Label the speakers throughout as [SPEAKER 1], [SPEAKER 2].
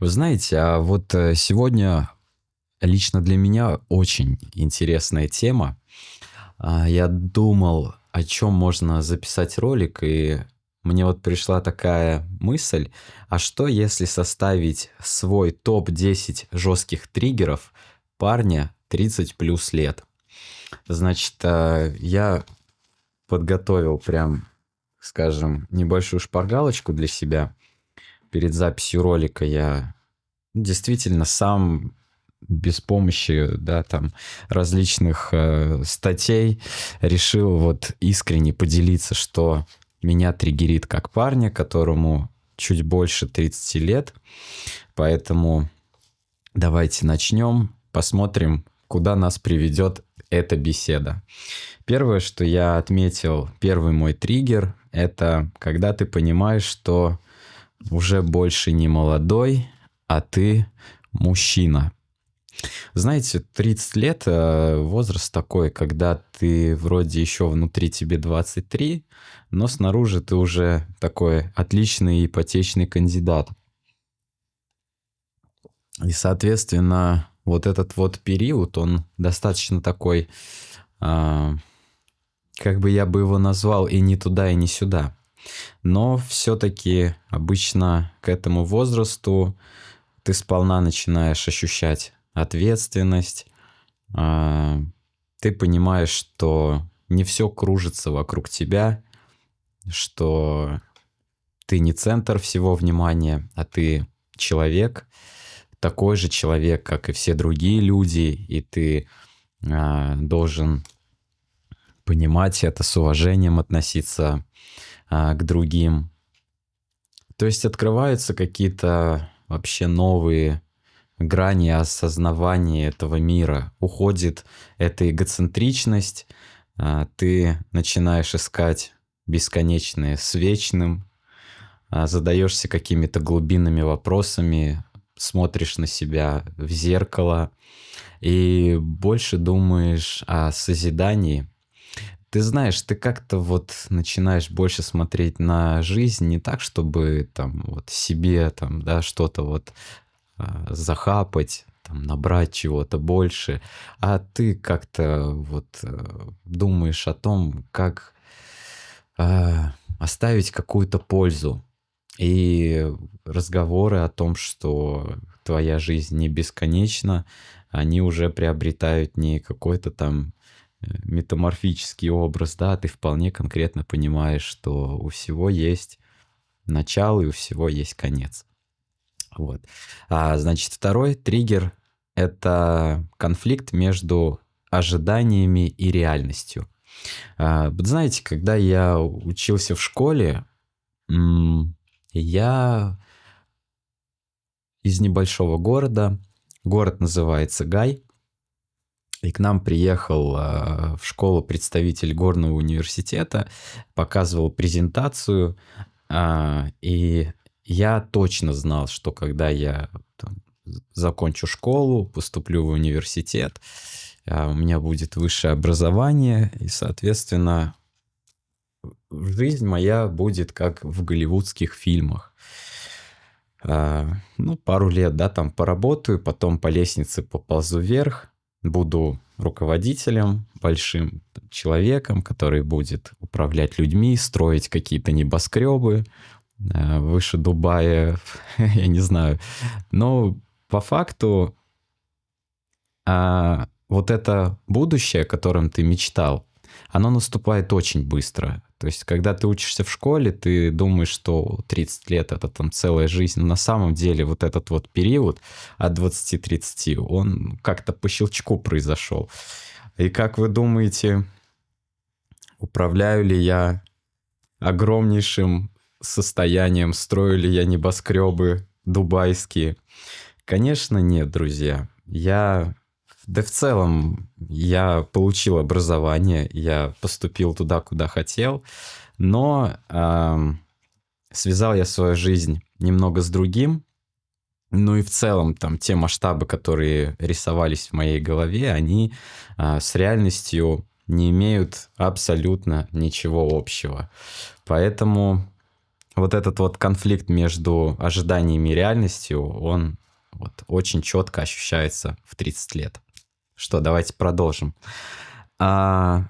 [SPEAKER 1] Вы знаете, сегодня лично для меня очень интересная тема. Я думал, о чем можно записать ролик, и мне вот пришла такая мысль: а что если составить свой топ-10 жестких триггеров парня 30 плюс лет? Значит, я подготовил прям, скажем, небольшую шпаргалочку для себя. Перед записью ролика я действительно сам без помощи, да, там различных статей решил вот искренне поделиться, что меня триггерит как парня, которому чуть больше 30 лет. Поэтому давайте начнем, посмотрим, куда нас приведет эта беседа. Первое, что я отметил, первый мой триггер, это когда ты понимаешь, что уже больше не молодой, а ты мужчина. Знаете, 30 лет возраст такой, когда ты вроде еще внутри тебе 23, но снаружи ты уже такой отличный ипотечный кандидат. И, соответственно, вот этот вот период, он достаточно такой, как бы я бы его назвал, и не туда, и не сюда. Но все-таки обычно к этому возрасту ты сполна начинаешь ощущать ответственность, ты понимаешь, что не все кружится вокруг тебя, что ты не центр всего внимания, а ты человек, такой же человек, как и все другие люди, и ты должен понимать это, с уважением относиться к другим. То есть открываются какие-то вообще новые грани осознавания этого мира. Уходит эта эгоцентричность, ты начинаешь искать бесконечное с вечным, задаешься какими-то глубинными вопросами, смотришь на себя в зеркало и больше думаешь о созидании. Ты знаешь, ты как-то вот начинаешь больше смотреть на жизнь не так, чтобы там вот себе там, да, что-то вот захапать, там, набрать чего-то больше, а ты как-то вот думаешь о том, как оставить какую-то пользу. И разговоры о том, что твоя жизнь не бесконечна, они уже приобретают не какой-то там метаморфический образ, да, ты вполне конкретно понимаешь, что у всего есть начало и у всего есть конец. Вот. Значит, второй триггер – это конфликт между ожиданиями и реальностью. Вот знаете, когда я учился в школе, я из небольшого города, город называется Гай, и к нам приехал в школу представитель горного университета, показывал презентацию, и я точно знал, что когда я там закончу школу, поступлю в университет, у меня будет высшее образование, и, соответственно, жизнь моя будет как в голливудских фильмах. Пару лет, да, там поработаю, потом по лестнице поползу вверх, буду руководителем, большим человеком, который будет управлять людьми, строить какие-то небоскребы выше Дубая, я не знаю. Но по факту вот это будущее, о котором ты мечтал, оно наступает очень быстро. То есть, когда ты учишься в школе, ты думаешь, что 30 лет – это там целая жизнь. Но на самом деле вот этот вот период от 20-30, он как-то по щелчку произошел. И как вы думаете, управляю ли я огромнейшим состоянием, строю ли я небоскребы дубайские? Конечно, нет, друзья. Да в целом, я получил образование, я поступил туда, куда хотел, но связал я свою жизнь немного с другим. Ну и в целом, там, те масштабы, которые рисовались в моей голове, они с реальностью не имеют абсолютно ничего общего. Поэтому вот этот вот конфликт между ожиданиями и реальностью, он вот очень четко ощущается в 30 лет. Что, давайте продолжим.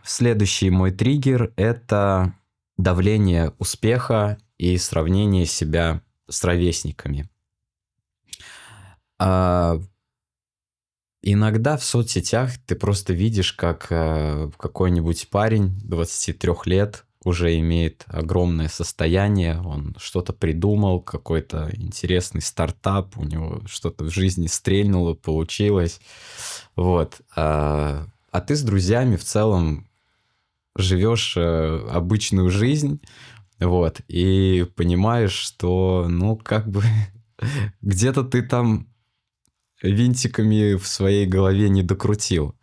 [SPEAKER 1] Следующий мой триггер – это давление успеха и сравнение себя с ровесниками. Иногда в соцсетях ты просто видишь, как какой-нибудь парень 23 лет уже имеет огромное состояние, он что-то придумал, какой-то интересный стартап, у него что-то в жизни стрельнуло, получилось. Вот. А ты с друзьями в целом живешь обычную жизнь, вот, и понимаешь, что, ну, как бы где-то ты там винтиками в своей голове не докрутил.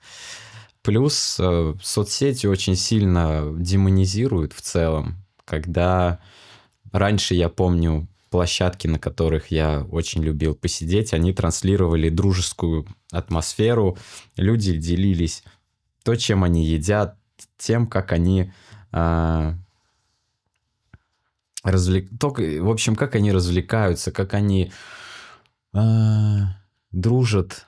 [SPEAKER 1] Плюс соцсети очень сильно демонизируют в целом, когда раньше, я помню, площадки, на которых я очень любил посидеть, они транслировали дружескую атмосферу, люди делились то, чем они едят, тем, как они в общем, как они развлекаются, как они дружат.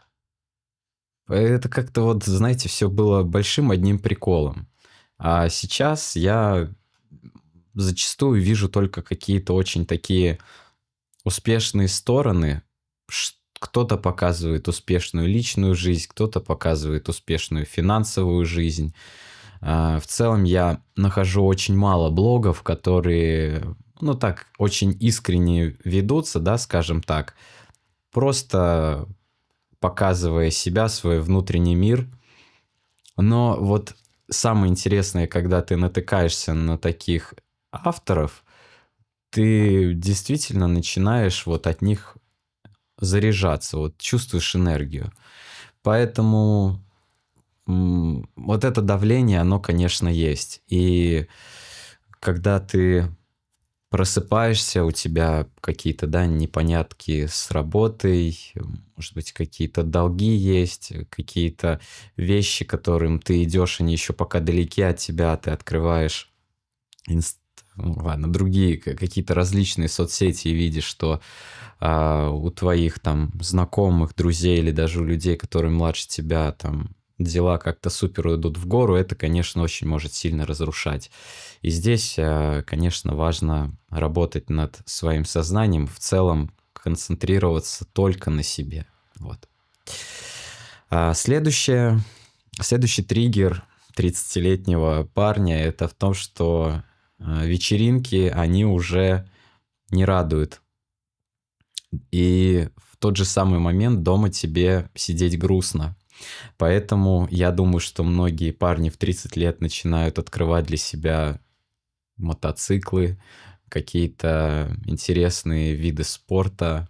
[SPEAKER 1] Это как-то вот, знаете, все было большим одним приколом. А сейчас я зачастую вижу только какие-то очень такие успешные стороны. Кто-то показывает успешную личную жизнь, кто-то показывает успешную финансовую жизнь. В целом я нахожу очень мало блогов, которые, ну так, очень искренне ведутся, да, скажем так, просто показывая себя, свой внутренний мир. Но вот самое интересное, когда ты натыкаешься на таких авторов, ты действительно начинаешь вот от них заряжаться, вот чувствуешь энергию. Поэтому вот это давление, оно, конечно, есть. И когда ты просыпаешься, у тебя какие-то, да, непонятки с работой, может быть, какие-то долги есть, какие-то вещи, к которым ты идешь, они еще пока далеки от тебя, ты открываешь другие какие-то различные соцсети и видишь, что у твоих там знакомых, друзей или даже у людей, которые младше тебя, там дела как-то супер идут в гору, это, конечно, очень может сильно разрушать. И здесь, конечно, важно работать над своим сознанием, в целом концентрироваться только на себе. Вот. Следующий триггер 30-летнего парня – это в том, что вечеринки, они уже не радуют. И в тот же самый момент дома тебе сидеть грустно. Поэтому я думаю, что многие парни в 30 лет начинают открывать для себя мотоциклы, какие-то интересные виды спорта,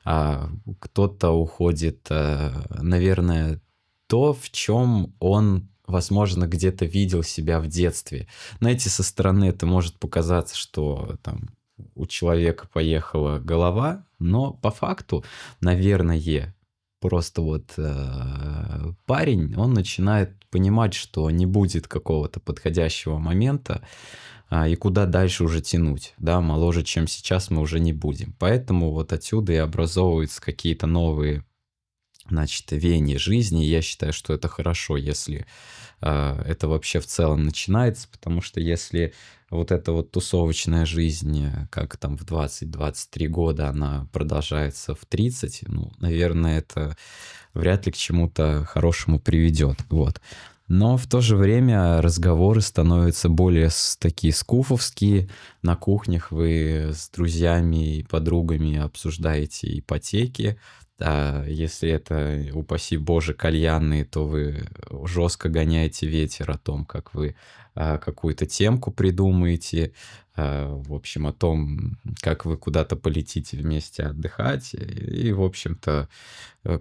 [SPEAKER 1] а кто-то уходит, наверное, то, в чем он, возможно, где-то видел себя в детстве. Знаете, со стороны это может показаться, что там у человека поехала голова, но по факту, наверное, просто вот парень, он начинает понимать, что не будет какого-то подходящего момента, и куда дальше уже тянуть, да, моложе, чем сейчас, мы уже не будем. Поэтому вот отсюда и образовываются какие-то новые, значит, веяния жизни. И я считаю, что это хорошо, если это вообще в целом начинается, потому что если вот эта вот тусовочная жизнь, как там в 20-23 года, она продолжается в 30, ну, наверное, это вряд ли к чему-то хорошему приведет, вот. Но в то же время разговоры становятся более такие скуфовские. На кухнях вы с друзьями и подругами обсуждаете ипотеки. А если это, упаси боже, кальянные, то вы жестко гоняете ветер о том, как вы какую-то темку придумаете, в общем, о том, как вы куда-то полетите вместе отдыхать. И, в общем-то,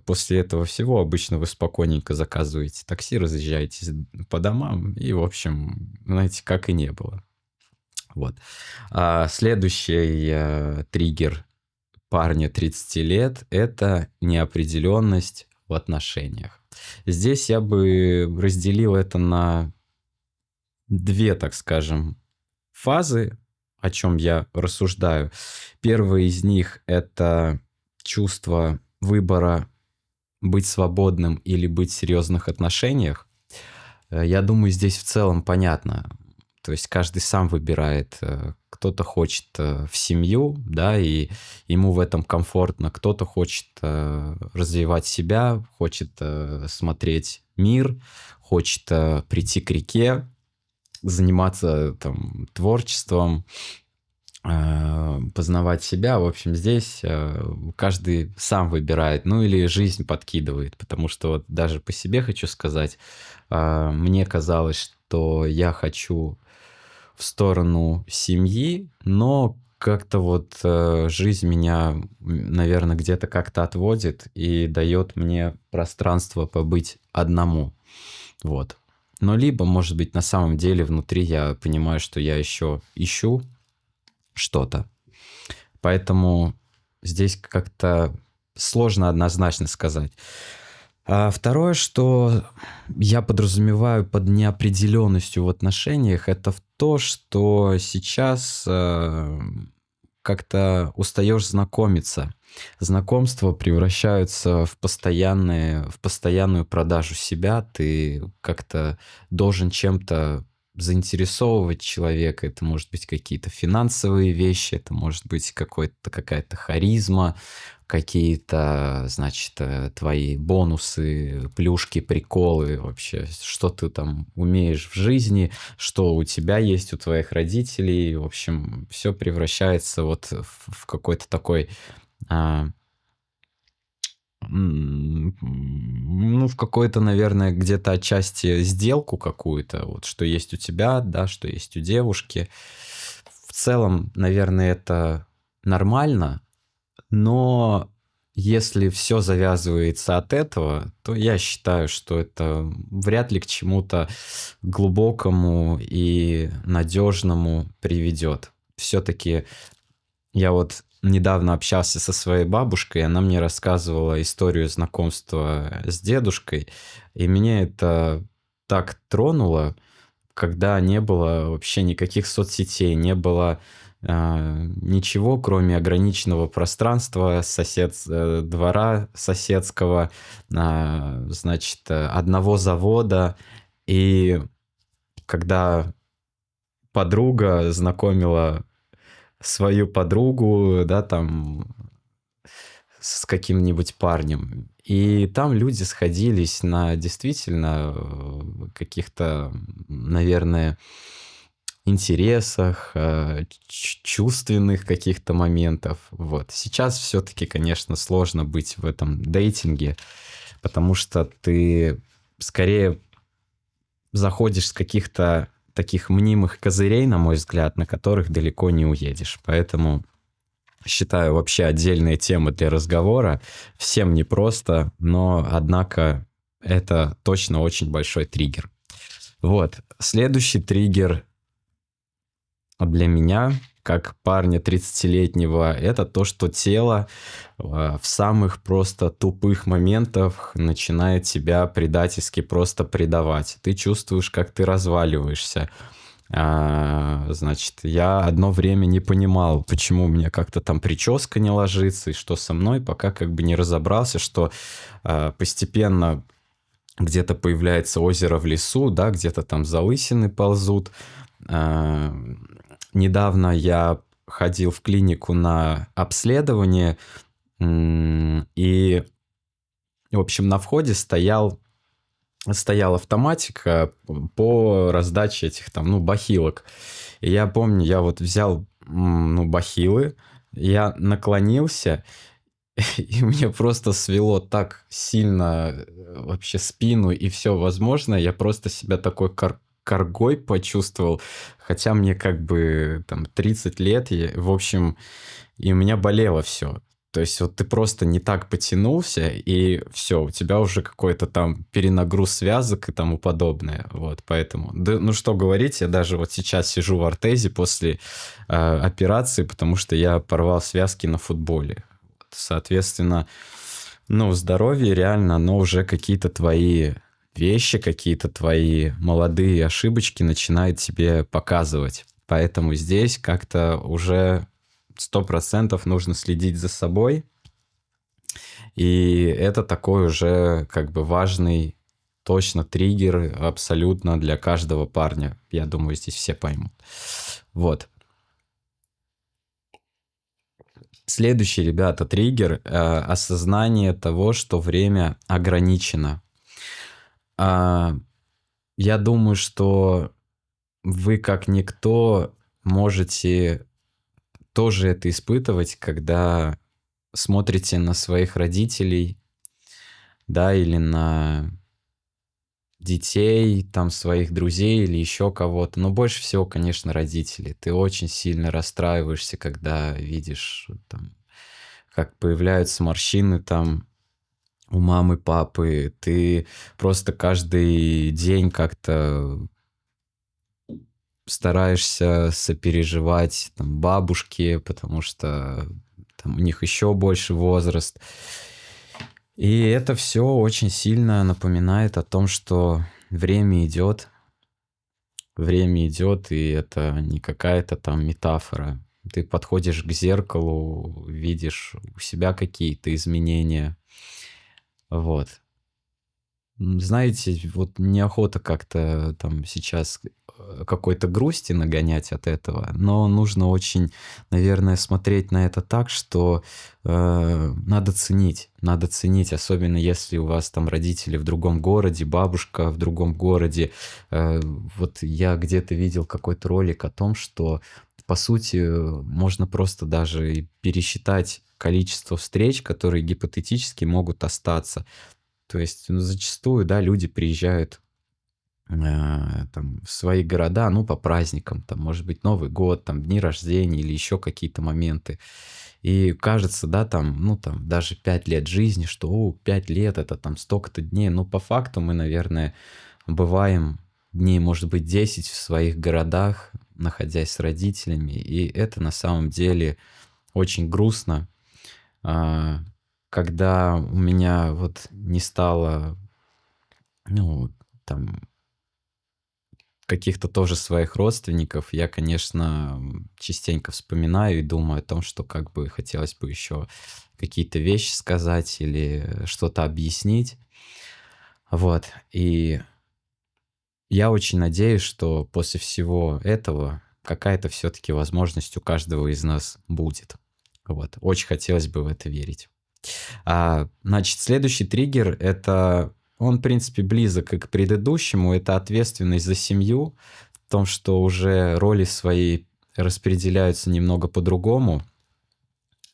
[SPEAKER 1] после этого всего обычно вы спокойненько заказываете такси, разъезжаете по домам, и, в общем, знаете, как и не было. Вот. Следующий триггер парня 30 лет – это неопределенность в отношениях. Здесь я бы разделил это на две, так скажем, фазы. о чем я рассуждаю. Первый из них — это чувство выбора быть свободным или быть в серьезных отношениях. Я думаю, здесь в целом понятно. То есть каждый сам выбирает. Кто-то хочет в семью, да, и ему в этом комфортно. Кто-то хочет развивать себя, хочет смотреть мир, хочет прийти к реке, заниматься там творчеством, познавать себя. В общем, здесь каждый сам выбирает, ну или жизнь подкидывает, потому что вот даже по себе хочу сказать, мне казалось, что я хочу в сторону семьи, но как-то вот жизнь меня, наверное, где-то как-то отводит и дает мне пространство побыть одному. Вот. Но либо, может быть, на самом деле внутри я понимаю, что я еще ищу что-то. Поэтому здесь как-то сложно однозначно сказать. А второе, что я подразумеваю под неопределенностью в отношениях, это в то, что сейчас как-то устаешь знакомиться. Знакомства превращаются в постоянную продажу себя. Ты как-то должен чем-то заинтересовывать человека. Это может быть какие-то финансовые вещи, это может быть какая-то харизма, какие-то, значит, твои бонусы, плюшки, приколы вообще, что ты там умеешь в жизни, что у тебя есть, у твоих родителей. В общем, все превращается вот в какой-то такой ну, в какой-то, наверное, где-то отчасти сделку какую-то, вот что есть у тебя, да, что есть у девушки. В целом, наверное, это нормально, но если все завязывается от этого, то я считаю, что это вряд ли к чему-то глубокому и надежному приведет. Все-таки я вот недавно общался со своей бабушкой, и она мне рассказывала историю знакомства с дедушкой, и меня это так тронуло, когда не было вообще никаких соцсетей, не было ничего, кроме ограниченного пространства, двора соседского, значит, одного завода. И когда подруга знакомила свою подругу, да, там, с каким-нибудь парнем. И там люди сходились на действительно каких-то, наверное, интересах, чувственных каких-то моментов. Вот. Сейчас все-таки, конечно, сложно быть в этом дейтинге, потому что ты скорее заходишь с каких-то таких мнимых козырей, на мой взгляд, на которых далеко не уедешь. Поэтому считаю, вообще отдельная тема для разговора. Всем непросто, но, однако, это точно очень большой триггер. Вот. Следующий триггер для меня, как парня 30-летнего, это то, что тело в самых просто тупых моментах начинает тебя предательски просто предавать. Ты чувствуешь, как ты разваливаешься. Значит, я одно время не понимал, почему у меня как-то там прическа не ложится, и что со мной, пока как бы не разобрался, что постепенно где-то появляется озеро в лесу, да, где-то там залысины ползут. Недавно я ходил в клинику на обследование, и, в общем, на входе стоял автоматик по раздаче этих там, ну, бахилок. И я помню, я вот взял, ну, бахилы, я наклонился, и мне просто свело так сильно вообще спину и все возможное. Я просто себя такой коргой почувствовал, хотя мне как бы там 30 лет, и, в общем, и у меня болело все. То есть вот ты просто не так потянулся, и все, у тебя уже какой-то там перенагруз связок и тому подобное. Вот, поэтому, да, ну что говорить, я даже вот сейчас сижу в ортезе после операции, потому что я порвал связки на футболе. Соответственно, ну, здоровье реально, оно уже какие-то твои вещи, какие-то твои молодые ошибочки начинает тебе показывать. Поэтому здесь как-то уже 100% нужно следить за собой. И это такой уже как бы важный точно триггер абсолютно для каждого парня. Я думаю, здесь все поймут. Вот. Следующий, ребята, триггер осознание того, что время ограничено. Я думаю, что вы как никто можете тоже это испытывать, когда смотрите на своих родителей, да, или на детей, там, своих друзей или еще кого-то. Но больше всего, конечно, родители. Ты очень сильно расстраиваешься, когда видишь, там, как появляются морщины там у мамы, папы. Ты просто каждый день как-то стараешься сопереживать там, бабушке, потому что там, у них еще больше возраст. И это все очень сильно напоминает о том, что время идет, и это не какая-то там метафора. Ты подходишь к зеркалу, видишь у себя какие-то изменения. Вот. Знаете, вот неохота как-то там сейчас какой-то грусти нагонять от этого, но нужно очень, наверное, смотреть на это так, что надо ценить, особенно если у вас там родители в другом городе, бабушка в другом городе. Вот я где-то видел какой-то ролик о том, что по сути можно просто даже и пересчитать количество встреч, которые гипотетически могут остаться. То есть зачастую, да, люди приезжают там, в свои города, ну, по праздникам, там, может быть, Новый год, там, дни рождения или еще какие-то моменты. И кажется, да, там, ну, там, даже 5 лет жизни, что, 5 лет, это там столько-то дней. Но по факту мы, наверное, бываем дней, может быть, 10 в своих городах, находясь с родителями. И это на самом деле очень грустно, когда у меня вот не стало, ну, там, каких-то тоже своих родственников, я, конечно, частенько вспоминаю и думаю о том, что как бы хотелось бы еще какие-то вещи сказать или что-то объяснить. Вот. И я очень надеюсь, что после всего этого какая-то все-таки возможность у каждого из нас будет. Вот. Очень хотелось бы в это верить. Значит, следующий триггер — это он, в принципе, близок и к предыдущему. Это ответственность за семью, в том, что уже роли свои распределяются немного по-другому.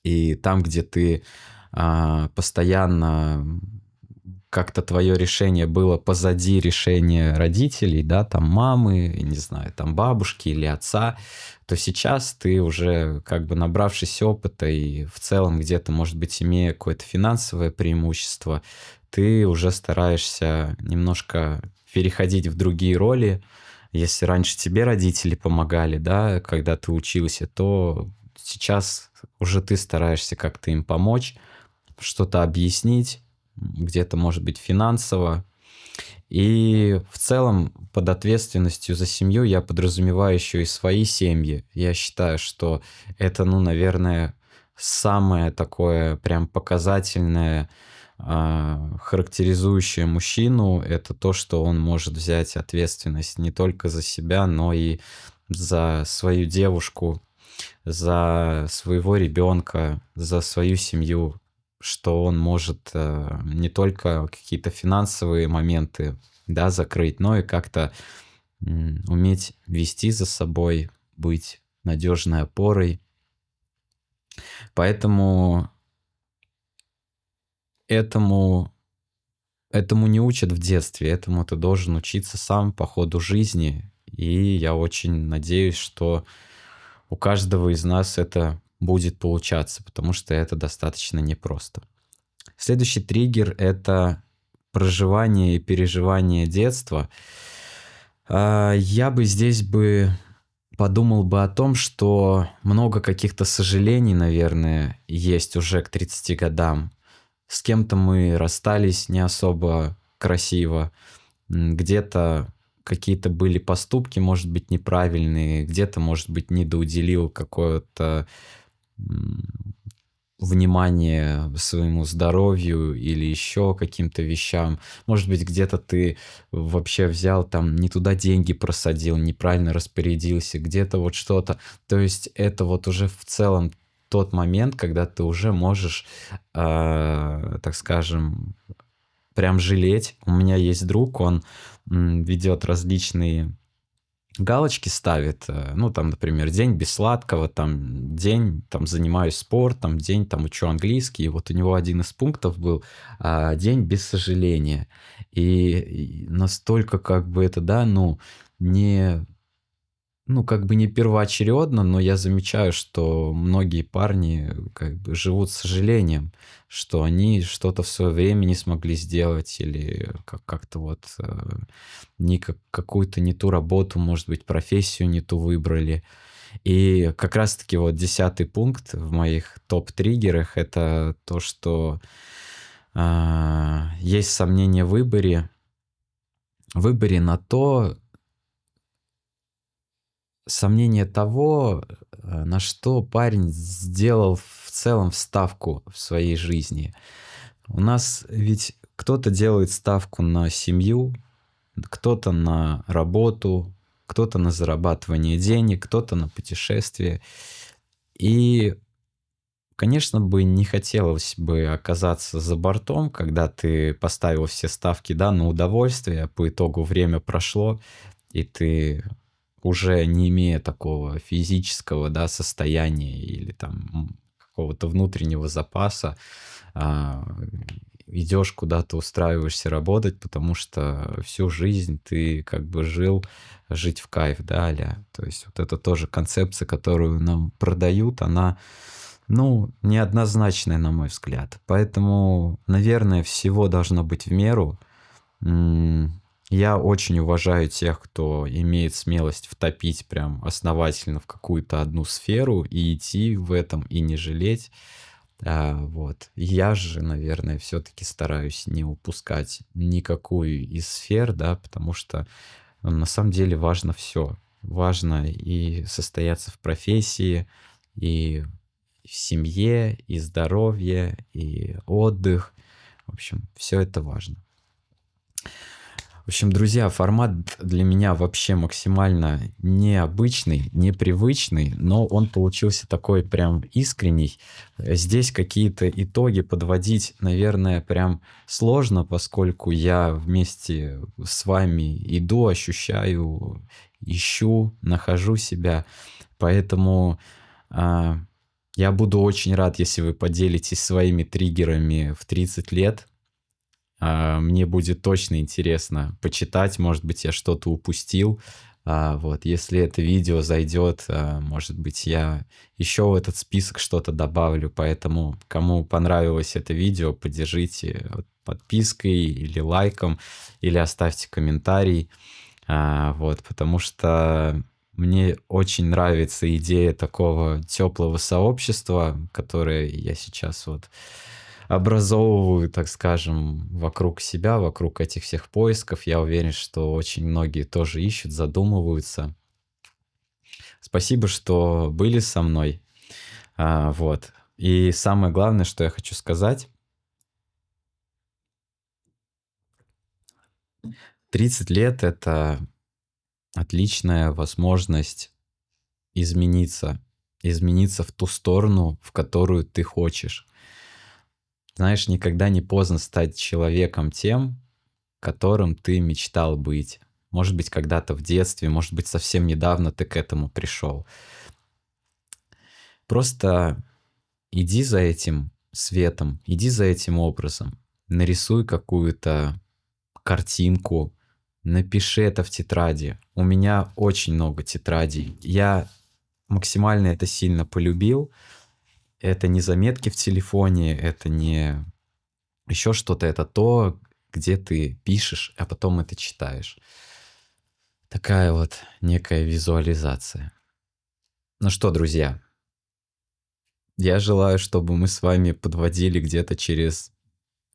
[SPEAKER 1] И там, где ты постоянно как-то твое решение было позади решения родителей, да, там мамы, не знаю, там бабушки или отца, то сейчас ты уже как бы набравшись опыта и в целом где-то, может быть, имея какое-то финансовое преимущество, ты уже стараешься немножко переходить в другие роли. Если раньше тебе родители помогали, да, когда ты учился, то сейчас уже ты стараешься как-то им помочь, что-то объяснить, где-то, может быть, финансово. И в целом под ответственностью за семью я подразумеваю еще и свои семьи. Я считаю, что это, ну, наверное, самое такое прям показательное, характеризующее мужчину, это то, что он может взять ответственность не только за себя, но и за свою девушку, за своего ребенка, за свою семью, что он может не только какие-то финансовые моменты, да, закрыть, но и как-то уметь вести за собой, быть надежной опорой. Поэтому этому не учат в детстве, этому ты должен учиться сам по ходу жизни. И я очень надеюсь, что у каждого из нас это будет получаться, потому что это достаточно непросто. Следующий триггер — это проживание и переживание детства. Я бы здесь подумал бы о том, что много каких-то сожалений, наверное, есть уже к 30 годам. С кем-то мы расстались не особо красиво, где-то какие-то были поступки, может быть, неправильные, где-то, может быть, недоуделил какое-то внимание своему здоровью или еще каким-то вещам. Может быть, где-то ты вообще взял там не туда деньги просадил, неправильно распорядился, где-то вот что-то. То есть это вот уже в целом тот момент, когда ты уже можешь, так скажем, прям жалеть. У меня есть друг, он ведет различные галочки ставит, ну, там, например, день без сладкого, там, день, там, занимаюсь спортом, день, там, учу английский. И вот у него один из пунктов был день без сожаления. И настолько, как бы, это, да, ну, не, ну, как бы не первоочередно, но я замечаю, что многие парни как бы живут с сожалением, что они что-то в свое время не смогли сделать или как-то вот какую-то не ту работу, может быть, профессию не ту выбрали. И как раз-таки вот 10-й пункт в моих топ-триггерах — это то, что есть сомнения в выборе на то, сомнение того, на что парень сделал в целом ставку в своей жизни. У нас ведь кто-то делает ставку на семью, кто-то на работу, кто-то на зарабатывание денег, кто-то на путешествие. И, конечно, бы не хотелось бы оказаться за бортом, когда ты поставил все ставки, да, на удовольствие, а по итогу время прошло, и ты уже не имея такого физического, да, состояния или там какого-то внутреннего запаса, а, идешь куда-то, устраиваешься работать, потому что всю жизнь ты как бы жить в кайф, да, То есть вот это тоже концепция, которую нам продают, она, ну, неоднозначная, на мой взгляд. Поэтому, наверное, всего должно быть в меру. Я очень уважаю тех, кто имеет смелость втопить прям основательно в какую-то одну сферу и идти в этом, и не жалеть. Вот. Я же, наверное, все-таки стараюсь не упускать никакую из сфер, да, потому что на самом деле важно все. Важно и состояться в профессии, и в семье, и здоровье, и отдых. В общем, все это важно. В общем, друзья, формат для меня вообще максимально необычный, непривычный, но он получился такой прям искренний. Здесь какие-то итоги подводить, наверное, прям сложно, поскольку я вместе с вами иду, ощущаю, ищу, нахожу себя. Поэтому я буду очень рад, если вы поделитесь своими триггерами в 30 лет. Мне будет точно интересно почитать, может быть, я что-то упустил. Вот, если это видео зайдет, может быть, я еще в этот список что-то добавлю. Поэтому, кому понравилось это видео, поддержите подпиской или лайком, или оставьте комментарий. Вот, потому что мне очень нравится идея такого теплого сообщества, которое я сейчас вот образовываю, так скажем, вокруг себя, вокруг этих всех поисков. Я уверен, что очень многие тоже ищут, задумываются. Спасибо, что были со мной. Вот. И самое главное, что я хочу сказать, 30 лет — это отличная возможность измениться, измениться в ту сторону, в которую ты хочешь. Знаешь, никогда не поздно стать человеком тем, которым ты мечтал быть. Может быть, когда-то в детстве, может быть, совсем недавно ты к этому пришел. Просто иди за этим светом, иди за этим образом, нарисуй какую-то картинку, напиши это в тетради. У меня очень много тетрадей. Я максимально это сильно полюбил. Это не заметки в телефоне, это не еще что-то, это то, где ты пишешь, а потом это читаешь. Такая вот некая визуализация. Ну что, друзья, я желаю, чтобы мы с вами подводили где-то через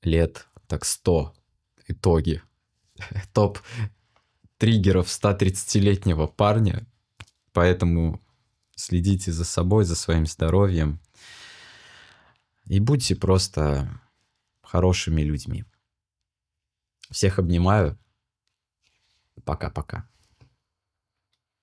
[SPEAKER 1] лет так 100 итоги. Топ триггеров 130-летнего парня. Поэтому следите за собой, за своим здоровьем. И будьте просто хорошими людьми. Всех обнимаю. Пока-пока.